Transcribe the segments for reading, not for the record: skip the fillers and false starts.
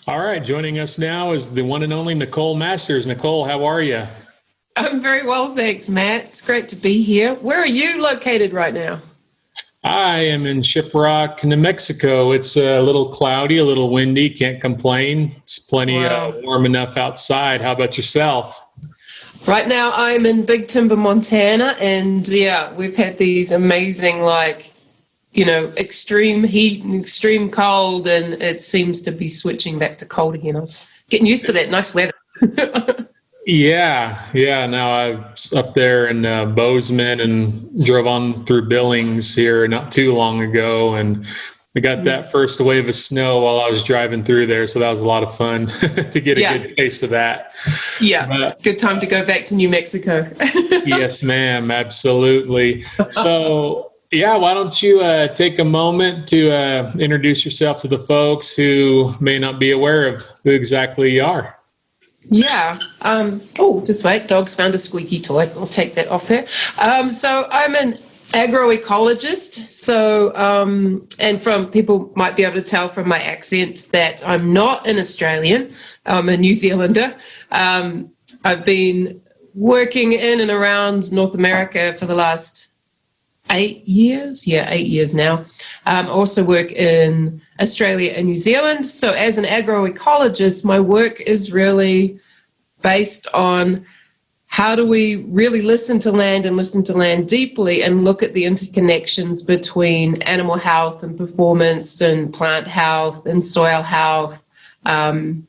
All right, joining us now is the one and only Nicole Masters. Nicole, how are you? I'm very well, thanks, Matt. It's great to be here. Where are you located right now? I am in Shiprock, New Mexico. It's a little cloudy, a little windy, can't complain. It's plenty Wow. warm enough outside. How about yourself? Right now, I'm in Big Timber, Montana, and yeah, we've had these amazing, extreme heat and extreme cold, and it seems to be switching back to cold again. I was getting used to that nice weather. Yeah. No, I was up there in Bozeman and drove on through Billings here not too long ago, and we got that first wave of snow while I was driving through there, so that was a lot of fun to get a good taste of that. Yeah, good time to go back to New Mexico. Yes, ma'am, absolutely. So, yeah, why don't you take a moment to introduce yourself to the folks who may not be aware of who exactly you are. Yeah. Just wait. Dog's found a squeaky toy. I'll take that off her. So I'm an agroecologist. So, and from people might be able to tell from my accent that I'm not an Australian. I'm a New Zealander. I've been working in and around North America for the last 8 years. Yeah, 8 years now. I also work in Australia and New Zealand. So as an agroecologist, my work is really based on how do we really listen to land deeply and look at the interconnections between animal health and performance and plant health and soil health, and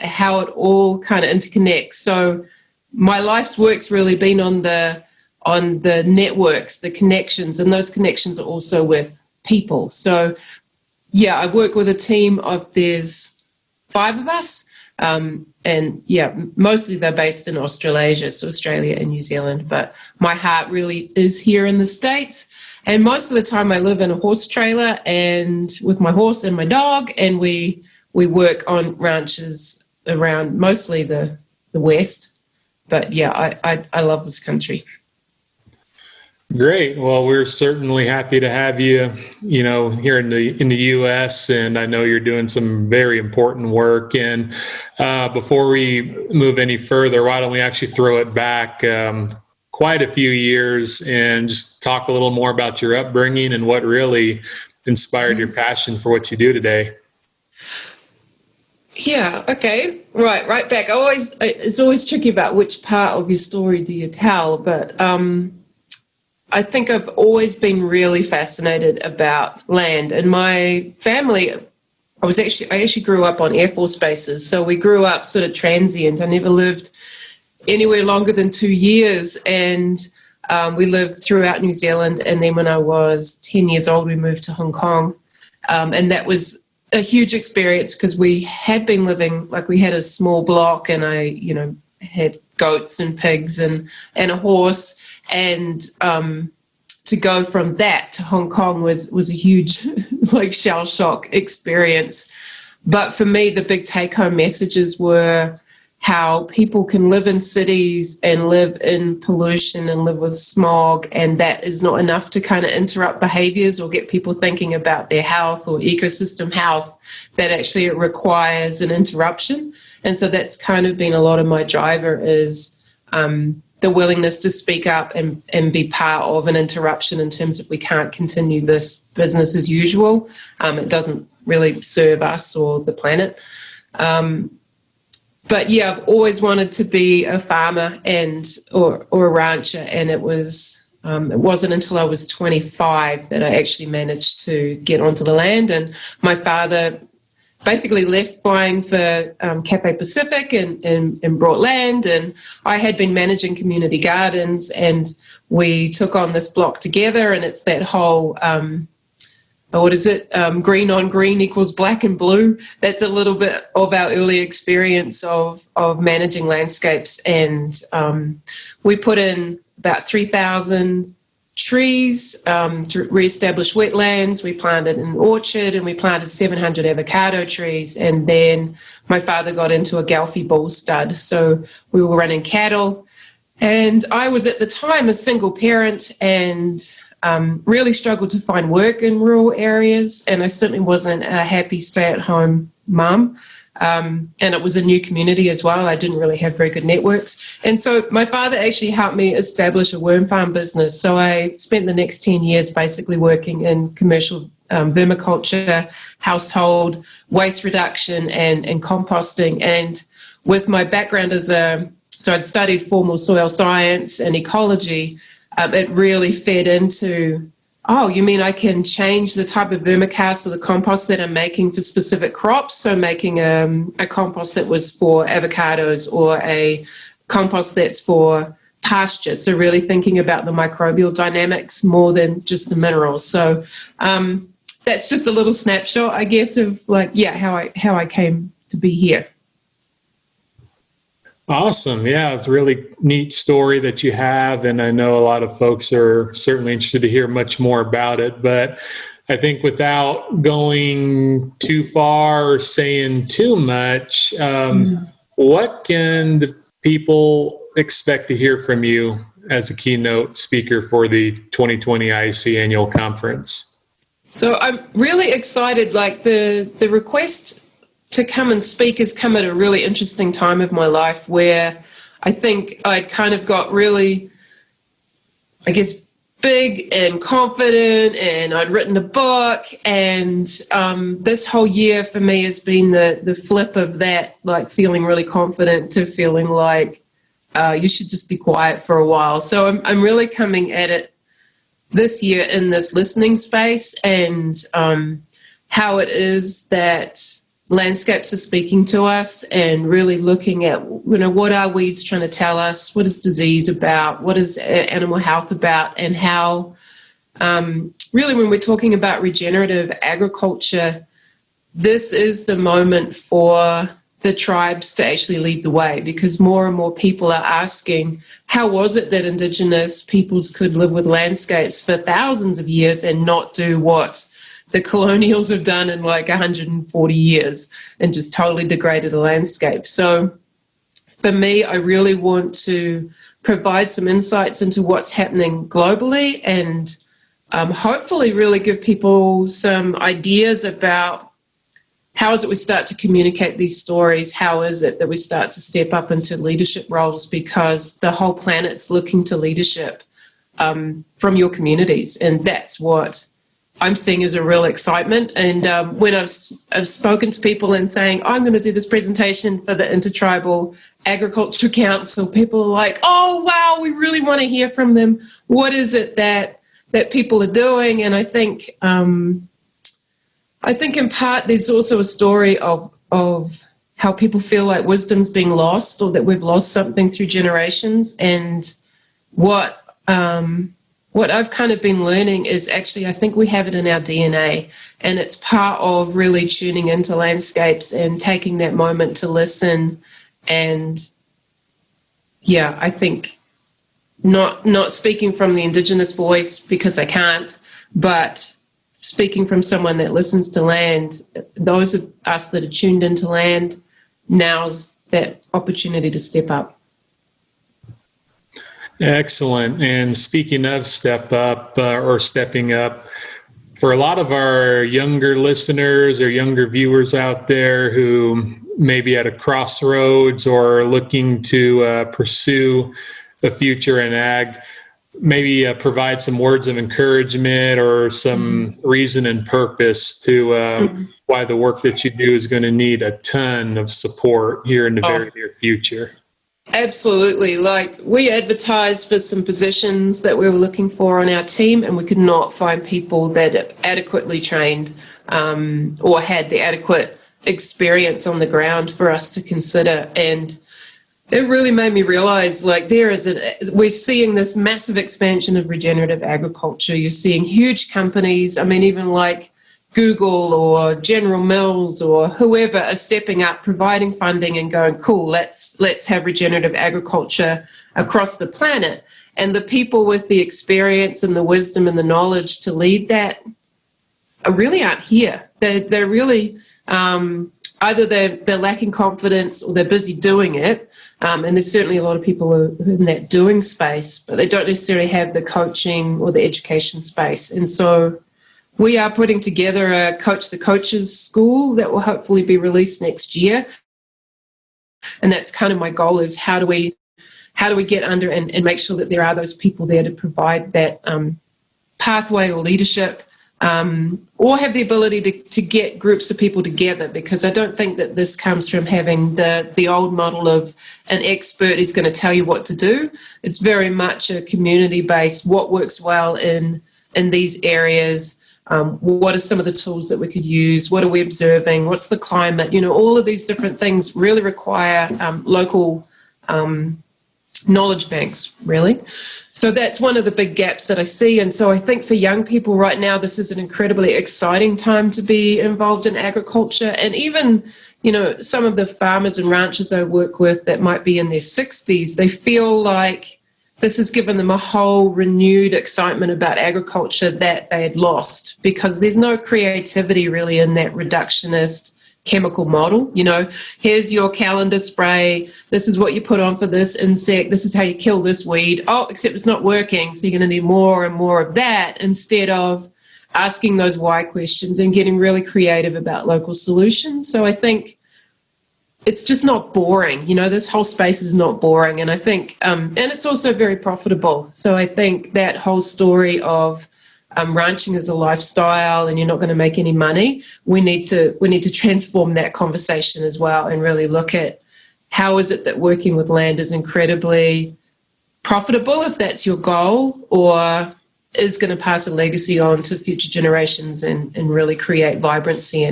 how it all kind of interconnects. So my life's work's really been on the networks, the connections, and those connections are also with people. So yeah, I work with a team of, there's 5 of us, mostly they're based in Australasia, so Australia and New Zealand, but my heart really is here in the States. And most of the time I live in a horse trailer and with my horse and my dog, and we work on ranches around mostly the West. But yeah, I love this country. Great. Well, we're certainly happy to have you, here in the U.S., and I know you're doing some very important work. And before we move any further, why don't we actually throw it back quite a few years and just talk a little more about your upbringing and what really inspired your passion for what you do today. Yeah, okay. Right back. It's always tricky about which part of your story do you tell, but I think I've always been really fascinated about land. And my family, I actually grew up on Air Force bases, so we grew up sort of transient. I never lived anywhere longer than 2 years, and we lived throughout New Zealand. And then when I was 10 years old, we moved to Hong Kong, and that was a huge experience because we had been living, we had a small block, and I, had goats and pigs and a horse. And to go from that to Hong Kong was a huge shell shock experience. But for me, the big take home messages were how people can live in cities and live in pollution and live with smog, and that is not enough to kind of interrupt behaviors or get people thinking about their health or ecosystem health, that actually it requires an interruption. And so that's kind of been a lot of my driver, is the willingness to speak up and be part of an interruption in terms of we can't continue this business as usual. It doesn't really serve us or the planet. But yeah, I've always wanted to be a farmer or a rancher, and it wasn't until I was 25 that I actually managed to get onto the land. And my father basically left flying for Cathay Pacific and brought land, and I had been managing community gardens, and we took on this block together, and it's that whole green on green equals black and blue. That's a little bit of our early experience of managing landscapes. And we put in about 3,000 trees to reestablish wetlands. We planted an orchard, and we planted 700 avocado trees. And then my father got into a Galfie bull stud. So we were running cattle. And I was at the time a single parent and really struggled to find work in rural areas. And I certainly wasn't a happy stay-at-home mum. And it was a new community as well. I didn't really have very good networks. And so my father actually helped me establish a worm farm business. So I spent the next 10 years basically working in commercial vermiculture, household waste reduction and composting. And with my background so I'd studied formal soil science and ecology, it really fed into, oh, you mean I can change the type of vermicast or the compost that I'm making for specific crops? So making a compost that was for avocados or a compost that's for pasture. So really thinking about the microbial dynamics more than just the minerals. So that's just a little snapshot, I guess, of how I came to be here. Awesome. Yeah, it's a really neat story that you have. And I know a lot of folks are certainly interested to hear much more about it. But I think without going too far or saying too much, what can the people expect to hear from you as a keynote speaker for the 2020 IAC Annual Conference? So I'm really excited. Like the request to come and speak has come at a really interesting time of my life where I think I'd kind of got really, I guess, big and confident, and I'd written a book, and this whole year for me has been the flip of that, like feeling really confident to feeling like you should just be quiet for a while. So I'm really coming at it this year in this listening space, and how it is that landscapes are speaking to us, and really looking at, what are weeds trying to tell us? What is disease about? What is animal health about? And how, really, when we're talking about regenerative agriculture, this is the moment for the tribes to actually lead the way, because more and more people are asking, how was it that Indigenous peoples could live with landscapes for thousands of years and not do what the colonials have done in like 140 years and just totally degraded a landscape? So for me, I really want to provide some insights into what's happening globally, and hopefully really give people some ideas about how is it we start to communicate these stories? How is it that we start to step up into leadership roles? Because the whole planet's looking to leadership from your communities, and that's what I'm seeing as a real excitement. And when I've spoken to people and saying, I'm going to do this presentation for the Intertribal Agriculture Council, people are like, oh, wow, we really want to hear from them. What is it that people are doing? And I think in part there's also a story of how people feel like wisdom's being lost, or that we've lost something through generations. And what I've kind of been learning is actually I think we have it in our DNA, and it's part of really tuning into landscapes and taking that moment to listen. And yeah, I think not speaking from the Indigenous voice because I can't, but speaking from someone that listens to land, those of us that are tuned into land, now's that opportunity to step up. Excellent. And speaking of step up or stepping up, for a lot of our younger listeners or younger viewers out there who may be at a crossroads or looking to pursue a future in ag, maybe provide some words of encouragement or some reason and purpose to why the work that you do is going to need a ton of support here in the very near future. Absolutely. Like, we advertised for some positions that we were looking for on our team, and we could not find people that are adequately trained or had the adequate experience on the ground for us to consider. And it really made me realize, like, we're seeing this massive expansion of regenerative agriculture. You're seeing huge companies, I mean, even like Google or General Mills or whoever are stepping up, providing funding and going, cool, let's have regenerative agriculture across the planet. And the people with the experience and the wisdom and the knowledge to lead that really aren't here. They're really, either they're lacking confidence or they're busy doing it. And there's certainly a lot of people who are in that doing space, but they don't necessarily have the coaching or the education space. And so We are putting together a Coach the Coaches school that will hopefully be released next year. And that's kind of my goal, is how do we get under and make sure that there are those people there to provide that pathway or leadership, or have the ability to get groups of people together, because I don't think that this comes from having the old model of an expert who's going to tell you what to do. It's very much a community-based, what works well in these areas. What are some of the tools that we could use? What are we observing? What's the climate? All of these different things really require local knowledge banks, really. So that's one of the big gaps that I see. And so I think for young people right now, this is an incredibly exciting time to be involved in agriculture. And even, some of the farmers and ranchers I work with that might be in their 60s, they feel like this has given them a whole renewed excitement about agriculture that they had lost, because there's no creativity really in that reductionist chemical model. Here's your calendar spray, this is what you put on for this insect, this is how you kill this weed. Oh, except it's not working, so you're going to need more and more of that, instead of asking those why questions and getting really creative about local solutions. So I think it's just not boring. This whole space is not boring. And I think, and it's also very profitable. So I think that whole story of ranching as a lifestyle and you're not going to make any money, we need to transform that conversation as well, and really look at how is it that working with land is incredibly profitable, if that's your goal, or is going to pass a legacy on to future generations and really create vibrancy